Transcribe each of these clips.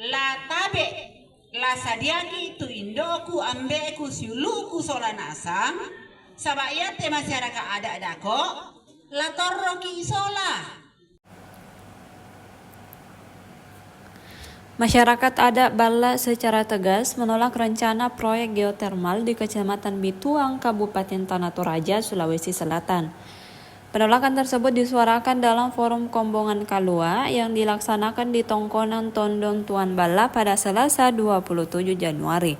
la tabe la sadiaki tu indoku ambeku siuluku sola nasang sabayate masyarakat ada dako la torroki isola. Masyarakat adat Balla secara tegas menolak rencana proyek geotermal di Kecamatan Bituang, Kabupaten Tanah Toraja, Sulawesi Selatan. Penolakan tersebut disuarakan dalam forum Kombongan Kalua yang dilaksanakan di Tongkonan Tondong Tuan Balla pada Selasa 27 Januari.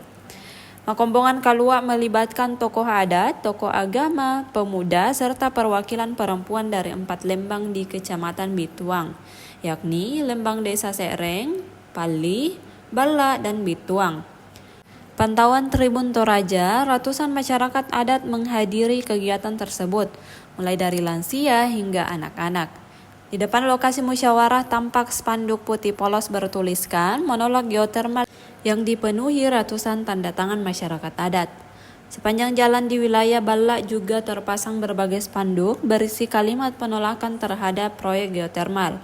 Kombongan Kalua melibatkan tokoh adat, tokoh agama, pemuda, serta perwakilan perempuan dari 4 lembang di Kecamatan Bituang, yakni Lembang Desa Sereng, Pali, Balla, dan Bituang. Pantauan Tribun Toraja, ratusan masyarakat adat menghadiri kegiatan tersebut, mulai dari lansia hingga anak-anak. Di depan lokasi musyawarah tampak spanduk putih polos bertuliskan menolak geotermal yang dipenuhi ratusan tanda tangan masyarakat adat. Sepanjang jalan di wilayah Balla juga terpasang berbagai spanduk berisi kalimat penolakan terhadap proyek geotermal.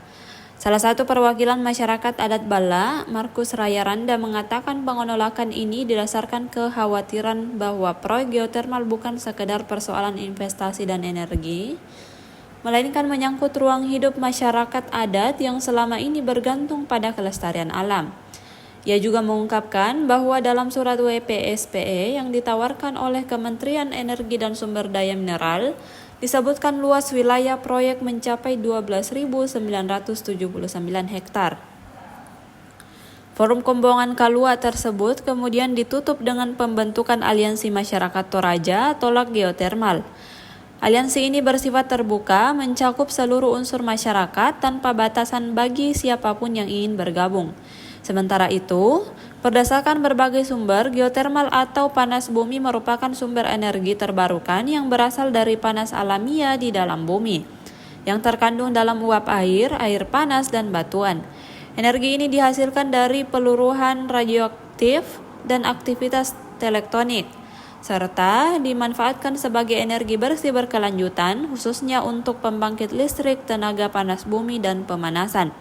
Salah satu perwakilan masyarakat adat Balla, Markus Rayaranda, mengatakan penolakan ini didasarkan kekhawatiran bahwa proyek geotermal bukan sekedar persoalan investasi dan energi, melainkan menyangkut ruang hidup masyarakat adat yang selama ini bergantung pada kelestarian alam. Ia juga mengungkapkan bahwa dalam surat WPSPE yang ditawarkan oleh Kementerian Energi dan Sumber Daya Mineral, disebutkan luas wilayah proyek mencapai 12.979 hektar. Forum Kombongan Kalua tersebut kemudian ditutup dengan pembentukan Aliansi Masyarakat Toraja Tolak Geotermal. Aliansi ini bersifat terbuka, mencakup seluruh unsur masyarakat tanpa batasan bagi siapapun yang ingin bergabung. Sementara itu, berdasarkan berbagai sumber, geotermal atau panas bumi merupakan sumber energi terbarukan yang berasal dari panas alamiah di dalam bumi, yang terkandung dalam uap air, air panas, dan batuan. Energi ini dihasilkan dari peluruhan radioaktif dan aktivitas tektonik, serta dimanfaatkan sebagai energi bersih berkelanjutan, khususnya untuk pembangkit listrik, tenaga panas bumi, dan pemanasan.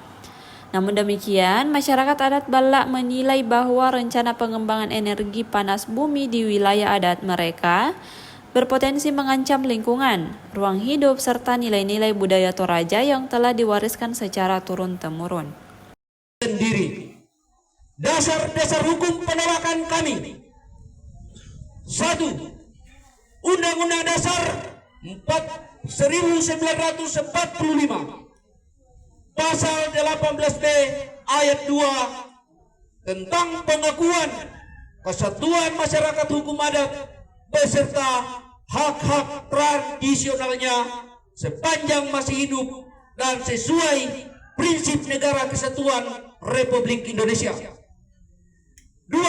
Namun demikian, masyarakat adat Balla menilai bahwa rencana pengembangan energi panas bumi di wilayah adat mereka berpotensi mengancam lingkungan, ruang hidup, serta nilai-nilai budaya Toraja yang telah diwariskan secara turun-temurun. Sendiri. Dasar-dasar hukum penolakan kami. 1. Undang-Undang Dasar 1945. Pasal 18B ayat 2 tentang pengakuan kesatuan masyarakat hukum adat beserta hak-hak tradisionalnya sepanjang masih hidup dan sesuai prinsip negara kesatuan Republik Indonesia. 2.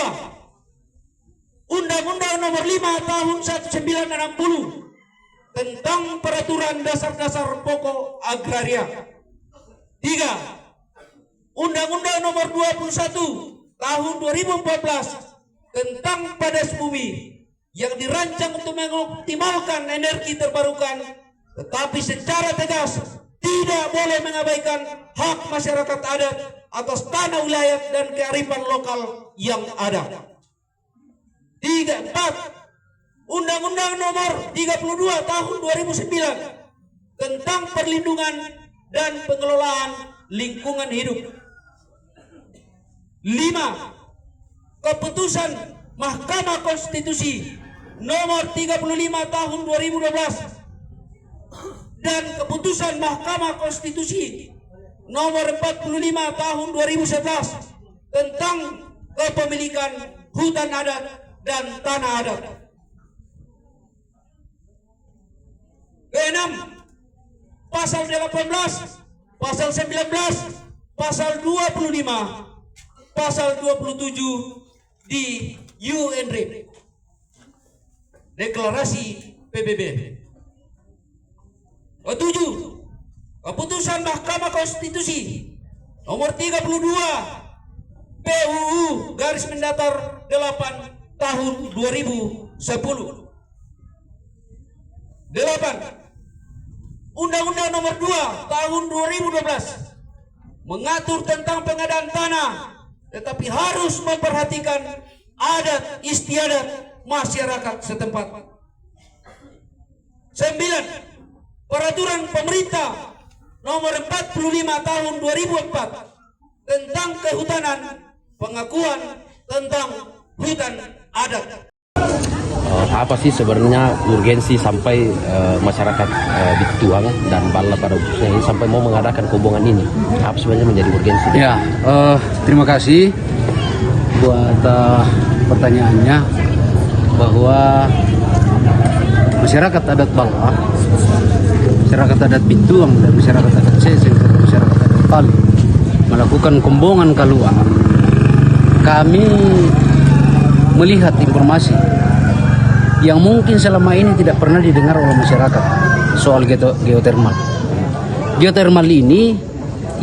Undang-Undang Nomor 5 Tahun 1960 tentang peraturan dasar-dasar pokok agraria. 3. Undang-Undang Nomor 21 Tahun 2014 tentang panas bumi yang dirancang untuk mengoptimalkan energi terbarukan, tetapi secara tegas tidak boleh mengabaikan hak masyarakat adat atas tanah wilayah dan kearifan lokal yang ada. 4. Undang-Undang Nomor 32 Tahun 2009 tentang perlindungan dan pengelolaan lingkungan hidup. 5. Keputusan Mahkamah Konstitusi Nomor 35 Tahun 2012 dan Keputusan Mahkamah Konstitusi Nomor 45 Tahun 2011 tentang kepemilikan hutan adat dan tanah adat. 6. Pasal 18, Pasal 19, Pasal 25, Pasal 27 di UNREP, Deklarasi PBB. 7. Keputusan Mahkamah Konstitusi Nomor 32 PUU garis mendatar 8 tahun 2010. 8. Undang-Undang Nomor 2 Tahun 2012 mengatur tentang pengadaan tanah, tetapi harus memperhatikan adat istiadat masyarakat setempat. 9. Peraturan pemerintah nomor 45 tahun 2004 tentang kehutanan, pengakuan tentang hutan adat. Apa sih sebenarnya urgensi sampai masyarakat Bituang dan Balla pada khususnya ini sampai mau mengadakan hubungan ini? Apa sebenarnya menjadi urgensi? Ya, terima kasih buat pertanyaannya, bahwa masyarakat adat Balla, masyarakat adat Bituang dan masyarakat adat Seseng, masyarakat adat Bali melakukan kombongan keluar. Kami melihat informasi yang mungkin selama ini tidak pernah didengar oleh masyarakat soal geotermal. Geotermal ini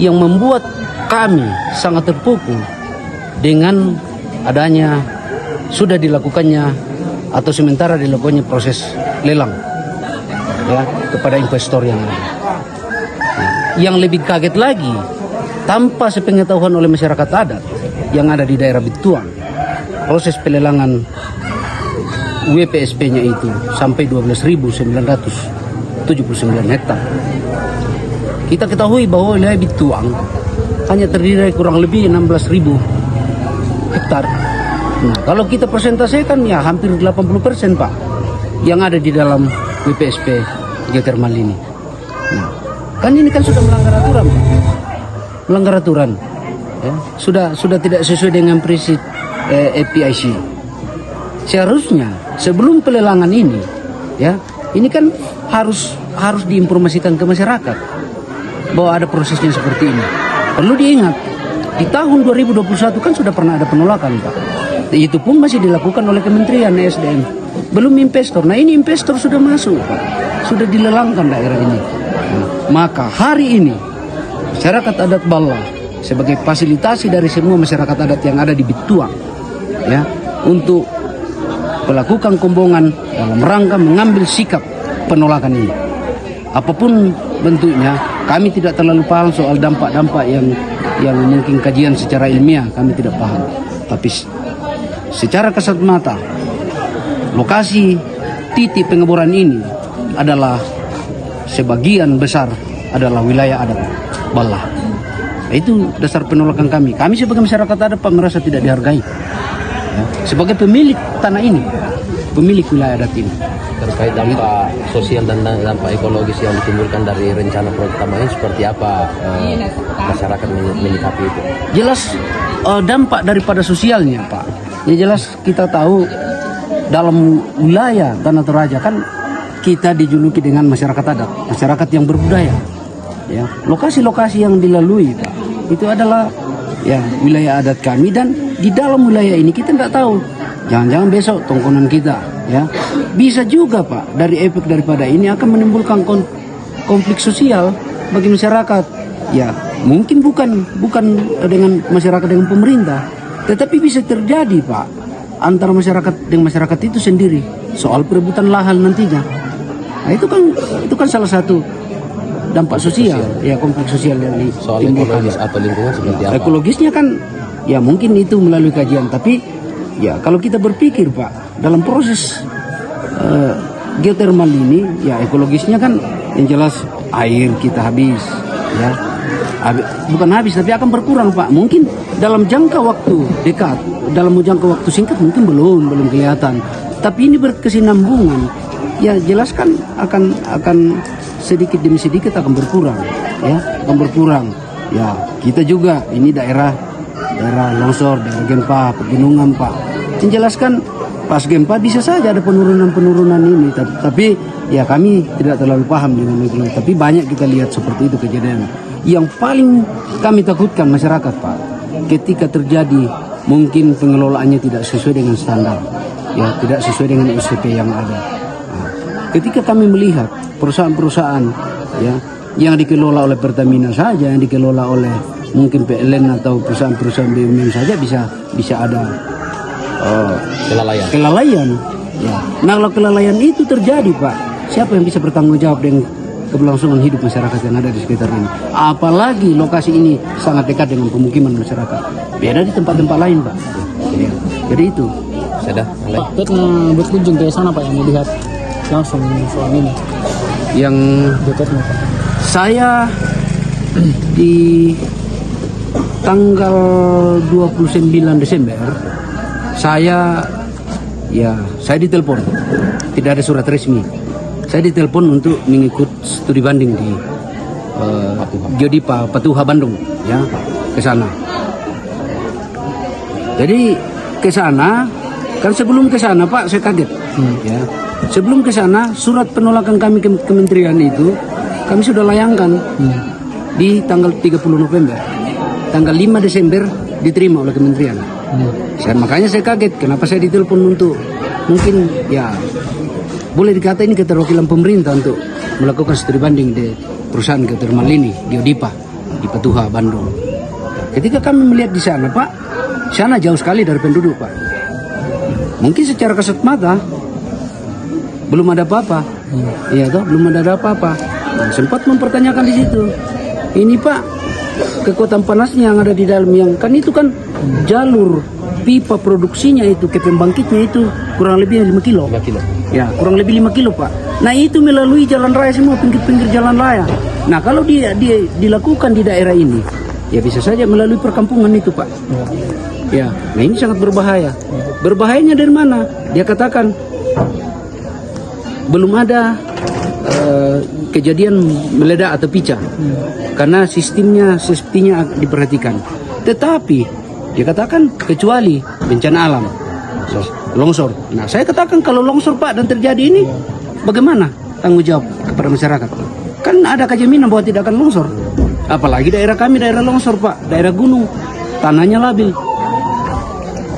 yang membuat kami sangat terpukul dengan adanya sudah dilakukannya atau sementara dilakukannya proses lelang ya kepada investor yang ada. Yang lebih kaget lagi, tanpa sepengetahuan oleh masyarakat adat yang ada di daerah Bituang, proses pelelangan WPSP-nya itu sampai 12.979 hektar. Kita ketahui bahwa wilayah Bituang hanya terdiri dari kurang lebih 16.000 hektar. Nah, kalau kita presentasikan ya hampir 80% Pak yang ada di dalam WPSP geotermal ini. Nah, kan ini kan sudah melanggar aturan Pak. Melanggar aturan. Ya, sudah tidak sesuai dengan prinsip EPIC. Seharusnya sebelum pelelangan ini, ya, ini kan harus diinformasikan ke masyarakat bahwa ada prosesnya seperti ini. Perlu diingat, di tahun 2021 kan sudah pernah ada penolakan, Pak. Itu pun masih dilakukan oleh Kementerian SDM. Belum investor. Nah, ini investor sudah masuk, Pak. Sudah dilelangkan daerah ini. Nah, maka hari ini masyarakat adat Balla sebagai fasilitasi dari semua masyarakat adat yang ada di Bituang, ya, untuk melakukan kombongan dalam rangka mengambil sikap penolakan ini. Apapun bentuknya, kami tidak terlalu paham soal dampak-dampak yang mungkin kajian secara ilmiah kami tidak paham. Tapi secara kasat mata, lokasi titik pengeboran ini adalah sebagian besar adalah wilayah adat Balla. Itu dasar penolakan kami. Kami sebagai masyarakat adat Pak merasa tidak dihargai. Ya, sebagai pemilik tanah ini, pemilik wilayah adat ini. Terkait dampak sosial dan dampak ekologis yang ditimbulkan dari rencana proyek utama ini seperti apa masyarakat menyikapi itu? Jelas dampak daripada sosialnya Pak. Ya jelas kita tahu dalam wilayah Tanah Toraja kan kita dijuluki dengan masyarakat adat, masyarakat yang berbudaya. Ya, lokasi-lokasi yang dilalui Pak, itu adalah ya wilayah adat kami, dan di dalam wilayah ini kita tidak tahu, jangan-jangan besok tongkonan kita ya bisa juga Pak dari efek daripada ini akan menimbulkan konflik sosial bagi masyarakat. Ya mungkin bukan dengan masyarakat dengan pemerintah, tetapi bisa terjadi Pak antara masyarakat dengan masyarakat itu sendiri soal perebutan lahan nantinya. Nah, itu kan salah satu dampak sosial, ya konflik sosial yang soal ekologis atau lingkungan seperti apa? Ekologisnya kan ya mungkin itu melalui kajian, tapi ya kalau kita berpikir Pak dalam proses geotermal ini ya ekologisnya kan yang jelas air kita habis ya, bukan habis tapi akan berkurang Pak. Mungkin dalam jangka waktu dekat, dalam jangka waktu singkat mungkin belum kelihatan, tapi ini berkesinambungan ya jelas kan akan sedikit demi sedikit akan berkurang ya, akan berkurang ya. Kita juga ini daerah longsor, daerah gempa, pegunungan Pak. Menjelaskan pas gempa bisa saja ada penurunan ini, tapi ya kami tidak terlalu paham dengan itu. Tapi banyak kita lihat seperti itu kejadian. Yang paling kami takutkan masyarakat Pak, ketika terjadi mungkin pengelolaannya tidak sesuai dengan standar, ya tidak sesuai dengan SOP yang ada. Nah, ketika kami melihat perusahaan-perusahaan ya yang dikelola oleh Pertamina saja, yang dikelola oleh mungkin PLN atau perusahaan-perusahaan BUMN saja bisa ada kelalaian. Ya. Nah kalau kelalaian itu terjadi Pak, siapa yang bisa bertanggung jawab keberlangsungan hidup masyarakat yang ada di sekitar ini. Apalagi lokasi ini sangat dekat dengan pemukiman masyarakat. Beda di tempat-tempat lain, Pak. Jadi itu. Sudah. Pak, berkunjung ke sana Pak yang melihat langsung soal ini. Yang Geotermal Pak. saya di tanggal 29 Desember saya ditelepon, tidak ada surat resmi. Saya ditelepon untuk mengikut studi banding di Geodipa Patuha Bandung, ya, ke sana. Jadi ke sana, kan sebelum ke sana Pak saya kaget, ya. Sebelum ke sana surat penolakan kami ke kementerian itu kami sudah layangkan di tanggal 30 November. Tanggal 5 Desember diterima oleh kementerian. Makanya saya kaget kenapa saya ditelepon untuk mungkin ya boleh dikata ini keterwakilan pemerintah untuk melakukan studi banding di perusahaan geotermal ini, Geodipa di Patuha Bandung. Ketika kami melihat di sana Pak, sana jauh sekali dari penduduk Pak. Mungkin secara kasat mata belum ada apa-apa, iya toh, belum ada apa-apa. Nah, sempat mempertanyakan di situ, ini Pak, kekuatan panasnya yang ada di dalam yang kan itu kan jalur pipa produksinya itu ke pembangkitnya itu kurang lebih 5 kilo. 5 kilo. Ya, kurang lebih 5 kilo Pak. Nah itu melalui jalan raya semua, pinggir-pinggir jalan raya. Nah kalau dia dilakukan di daerah ini, ya bisa saja melalui perkampungan itu Pak. Ya, nah ini sangat berbahaya. Berbahayanya dari mana? Dia katakan belum ada kejadian meledak atau pecah karena sistemnya diperhatikan. Tetapi dia katakan kecuali bencana alam, longsor. Nah saya katakan kalau longsor Pak dan terjadi ini, bagaimana tanggung jawab kepada masyarakat? Kan ada kejaminan bahwa tidak akan longsor. Apalagi daerah kami daerah longsor Pak, daerah gunung, tanahnya labil.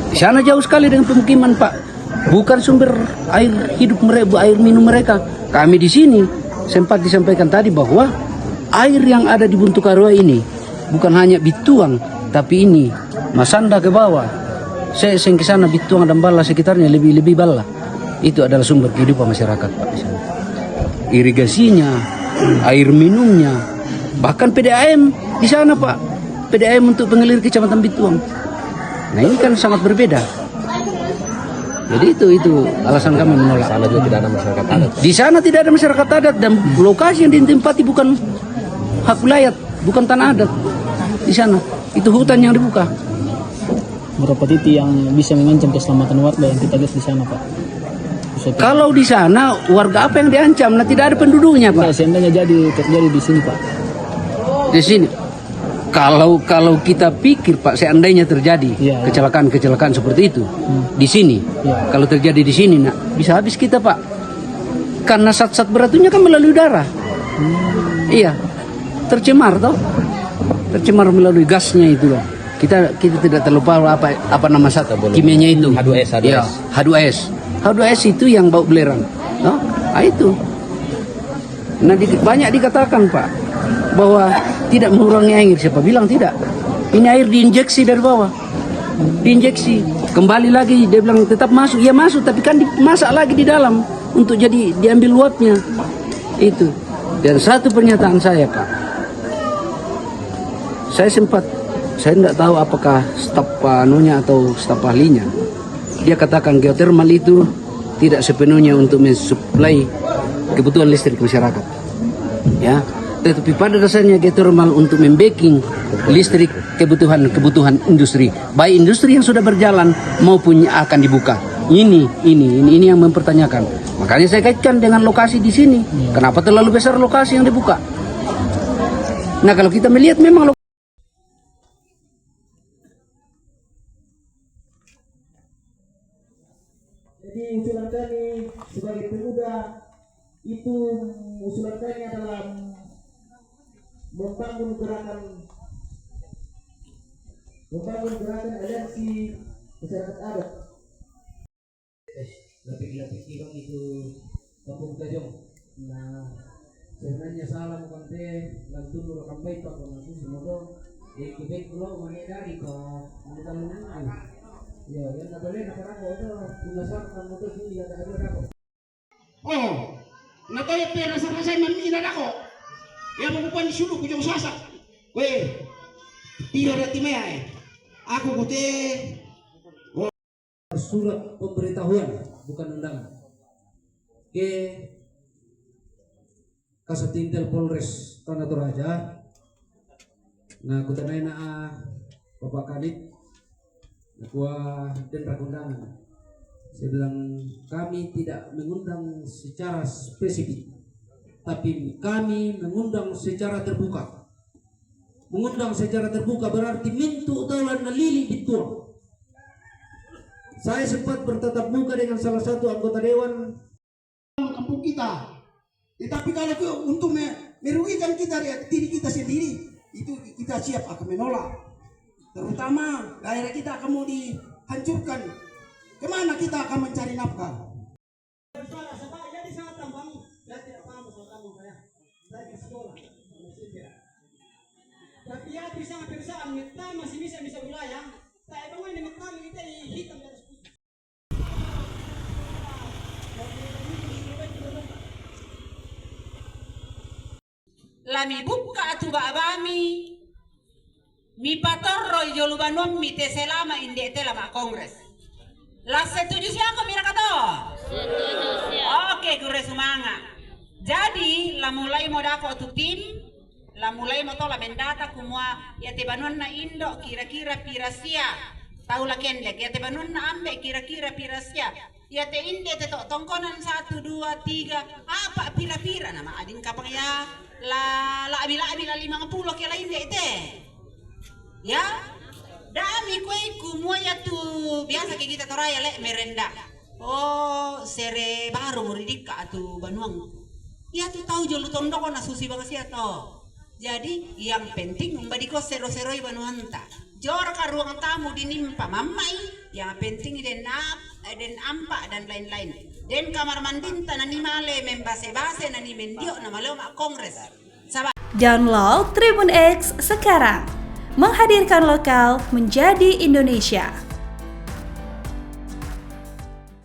Di sana jauh sekali dengan pemukiman Pak. Bukan sumber air hidup mereka, air minum mereka. Kami di sini sempat disampaikan tadi bahwa air yang ada di Buntukarua ini bukan hanya Bituang, tapi ini Masanda ke bawah. Saya ke sana Bituang dan Bala sekitarnya lebih Bala. Itu adalah sumber kehidupan masyarakat Pak di sana. Irigasinya, air minumnya, bahkan PDAM di sana Pak. PDAM untuk pengalir Kecamatan Bituang. Nah ini kan sangat berbeda. Jadi itu alasan kami menolak. Sana juga tidak ada masyarakat adat. Di sana tidak ada masyarakat adat dan lokasi yang ditempati bukan hak wilayah, bukan tanah adat. Di sana itu hutan yang dibuka. Berapa titik yang bisa mengancam keselamatan warga yang kita lihat di sana Pak? Kalau di sana warga apa yang diancam? Nah tidak ada penduduknya Pak. Seandainya terjadi di sini Pak. Di sini. Kalau kita pikir Pak, seandainya terjadi kecelakaan seperti itu di sini, kalau terjadi di sini, nah bisa habis kita Pak, karena zat-zat beracunnya kan melalui darah, iya, tercemar toh, tercemar melalui gasnya itu loh. Kita tidak terlupa apa nama zat kimianya itu, H2S. Ya, H2S itu yang bau belerang, toh, nah itu. Nah banyak dikatakan Pak bahwa tidak mengurangi air. Siapa bilang tidak? Ini air diinjeksi dari bawah, diinjeksi kembali lagi. Dia bilang tetap masuk, ya masuk, tapi kan dimasak lagi di dalam untuk jadi diambil uapnya itu. Dan satu pernyataan saya Pak, saya tidak tahu apakah staf panunya atau staf ahlinya, dia katakan geotermal itu tidak sepenuhnya untuk mensuplai kebutuhan listrik masyarakat, ya. Tetapi pada dasarnya geotermal untuk membacking listrik kebutuhan industri, baik industri yang sudah berjalan maupun yang akan dibuka. Ini yang mempertanyakan. Makanya saya kaitkan dengan lokasi di sini. Kenapa terlalu besar lokasi yang dibuka? Nah kalau kita melihat memang Jadi usulan kami sebagai pemuda itu, usulan kami adalah membangun gerakan aliansi masyarakat adat. Lapik-lapik itu kampung Tajong. Nah, sebenarnya salah bukan teh langsung dulu kampai pak langsung semoga kubek lo mengenai ke kita menunggu. Ya, yang tak boleh nak itu punya sama motor sini yang ada apa? Na tayo pera sa kasay mamina ako. Ya mabupan sulu kujong sasak. Weh, tiyo na timaya eh. Aku kote surat pemberitahuan bukan undangan ke Kasatintel Polres Tanah Toraja. Nah kutanay na Bapak Kadit Nakua dan undangan. Saya bilang kami tidak mengundang secara spesifik, tapi kami mengundang secara terbuka. Mengundang secara terbuka berarti mintu taulan nalili dituang. Saya sempat bertatap muka dengan salah satu anggota dewan kampung kita. Tetapi kalau untuk merugikan kita diri kita sendiri, itu kita siap akan menolak. Terutama daerah kita akan mau dihancurkan. Kemana kita akan mencari nafkah? Jadi sangat tambang, saya tidak paham soal tambang saya ke sekolah, tapi ya bisa perusahaan kita masih bisa wilayah. Saya bangun ini metal kita hitam dan putih. Lami buka tu babami mi patorro ijolu banom mi te selama inde te lama kongres. La setuju siapa mira kato? Setuju siapa? Oke, gure sumanga. Jadi la mulai mau dako tu tim, la mulai mau tola mendata kumua ya te banon na indo kira-kira pirasia. Tahu la kendek ya te banon na ambe kira-kira pirasia. Ya te inde te tok tongkonan 1 2 3 apa pira-pira nama adin kapang ya la abi-abi la 50 kila inde te. Ya, dami kue kumua ya tu biasa kayak kita toraya le merenda. Oh, sere baru muridika tu banuang. Ya tu tahu jolu tondok na susi banget sih atau. Jadi yang penting umbadiko sero-seroi banuanta. Jor ka ruang tamu dinimpa mamai. Yang penting den ampa dan lain-lain. Den kamar mandinta na ni male membase-base na ni mendio na maleo mak kongres. Download Tribun X sekarang. Menghadirkan lokal menjadi Indonesia.